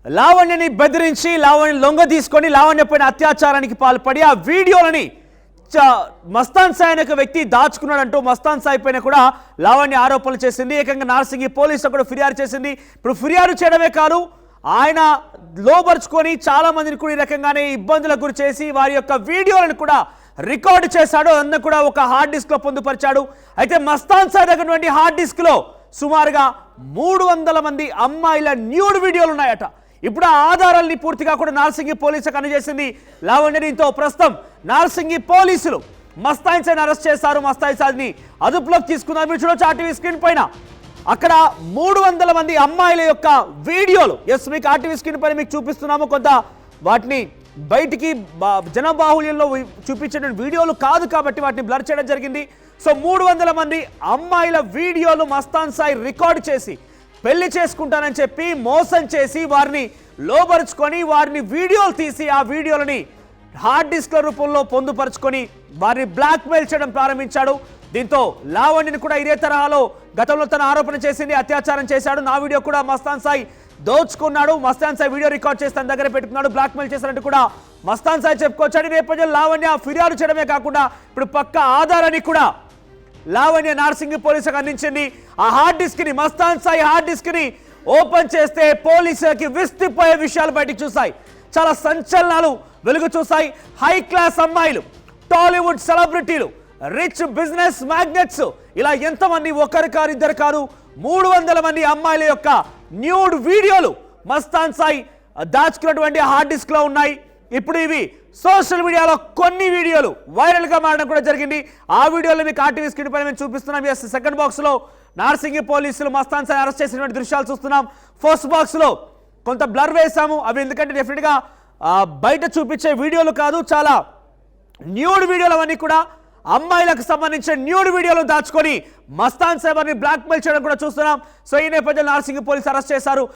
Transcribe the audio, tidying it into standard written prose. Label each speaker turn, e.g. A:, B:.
A: లావణ్యని బెదిరించి లావణ్య లొంగ తీసుకొని లావణ్యపైన అత్యాచారానికి పాల్పడి ఆ వీడియోలని మస్తాన్ సాయి అనే వ్యక్తి దాచుకున్నాడంటూ మస్తాన్ సాయి పైన కూడా లావణ్య ఆరోపణలు చేసింది. ఏకంగా నార్సింగి పోలీసులు కూడా ఫిర్యాదు చేసింది. ఇప్పుడు ఫిర్యాదు చేయడమే కాదు, ఆయన లోబర్చుకొని చాలా మందిని కూడా ఈ రకంగానే ఇబ్బందులకు గురి చేసి వారి యొక్క వీడియోలను కూడా రికార్డు చేశాడు. అందుకు కూడా ఒక హార్డ్ డిస్క్ లో పొందుపరిచాడు. అయితే మస్తాన్ సాయి దగ్గర హార్డ్ డిస్క్ లో సుమారుగా 300 మంది అమ్మాయిల న్యూడ్ వీడియోలు ఉన్నాయట. ఇప్పుడు ఆ ఆధారాలని పూర్తిగా కూడా నార్సింగి పోలీసులకు అందజేసింది లావణ్య. దీంతో ప్రస్తుతం నార్సింగి పోలీసులు మస్తాన్ సాయిని అరెస్ట్ చేశారు. మస్తాన్ సాయిని అదుపులోకి తీసుకున్నారు. మీరు చూడొచ్చు ఆర్టీవీ స్క్రీన్ పైన అక్కడ 300 మంది అమ్మాయిల యొక్క వీడియోలు. ఎస్, మీకు ఆర్టీవీ స్క్రీన్ పైన మీకు చూపిస్తున్నాము. కొంత వాటిని బయటికి జనబాహుళ్యంలో చూపించిన వీడియోలు కాదు కాబట్టి వాటిని బ్లర్ చేయడం జరిగింది. సో 300 మంది అమ్మాయిల వీడియోలు మస్తాన్ సాయి రికార్డు చేసి పెళ్లి చేసుకుంటానని చెప్పి మోసం చేసి వారిని లోబరుచుకొని వారిని వీడియోలు తీసి ఆ వీడియోలని హార్డ్ డిస్క్ల రూపంలో పొందుపరుచుకొని వారిని బ్లాక్మెయిల్ చేయడం ప్రారంభించాడు. దీంతో లావణ్యని కూడా ఇదే తరహాలో గతంలో తన ఆరోపణ చేసింది, అత్యాచారం చేశాడు, నా వీడియో కూడా మస్తాన్ సాయి దోచుకున్నాడు, మస్తాన్ సాయి వీడియో రికార్డ్ చేసి తన దగ్గర పెట్టుకున్నాడు, బ్లాక్మెయిల్ చేశారంటూ కూడా మస్తాన్ సాయి చెప్పుకోవచ్చాడు. నేపథ్యంలో లావణ్య ఫిర్యాదు చేయడమే కాకుండా ఇప్పుడు పక్క ఆధారాన్ని కూడా లావణ్య నార్సింగి పోలీసులకు అందించింది. ఆ హార్డ్ డిస్క్ ని, మస్తాన్ సాయి హార్డ్ డిస్క్ ని ఓపెన్ చేస్తే పోలీసులకి విస్తుపోయే విషయాలు బయటకు చూసాయి. చాలా సంచలనాలు వెలుగు చూసాయి. హై క్లాస్ అమ్మాయిలు, టాలీవుడ్ సెలబ్రిటీలు, రిచ్ బిజినెస్ మ్యాగ్నెట్స్, ఇలా ఎంతమంది, ఒకరు కారు ఇద్దరు కారు 300 మంది అమ్మాయిల యొక్క న్యూడ్ వీడియోలు మస్తాన్ సాయి దాచుకున్నటువంటి హార్డ్ డిస్క్ లో ఉన్నాయి. ఇప్పుడు ఇవి సోషల్ మీడియాలో కొన్ని వీడియోలు వైరల్ గా మారడం కూడా జరిగింది. ఆ వీడియోలు మీకు ఆర్టీవీ స్క్రీన్ పైన మేము చూపిస్తున్నాం. ఎస్, సెకండ్ బాక్స్ లో నార్సింగి పోలీసులు మస్తాన్ సాయి అరెస్ట్ చేసినటువంటి దృశ్యాలు చూస్తున్నాం. ఫస్ట్ బాక్స్ లో కొంత బ్లర్ వేసాము. అవి ఎందుకంటే డెఫినెట్ గా బయట చూపించే వీడియోలు కాదు, చాలా న్యూడ్ వీడియోలు అవన్నీ కూడా అమ్మాయిలకు సంబంధించిన న్యూడ్ వీడియోలు దాచుకొని మస్తాన్ సాయి బ్లాక్మెయిల్ చేయడం కూడా చూస్తున్నాం. సో ఈ నేపథ్యంలో నార్సింగి పోలీసులు అరెస్ట్ చేశారు.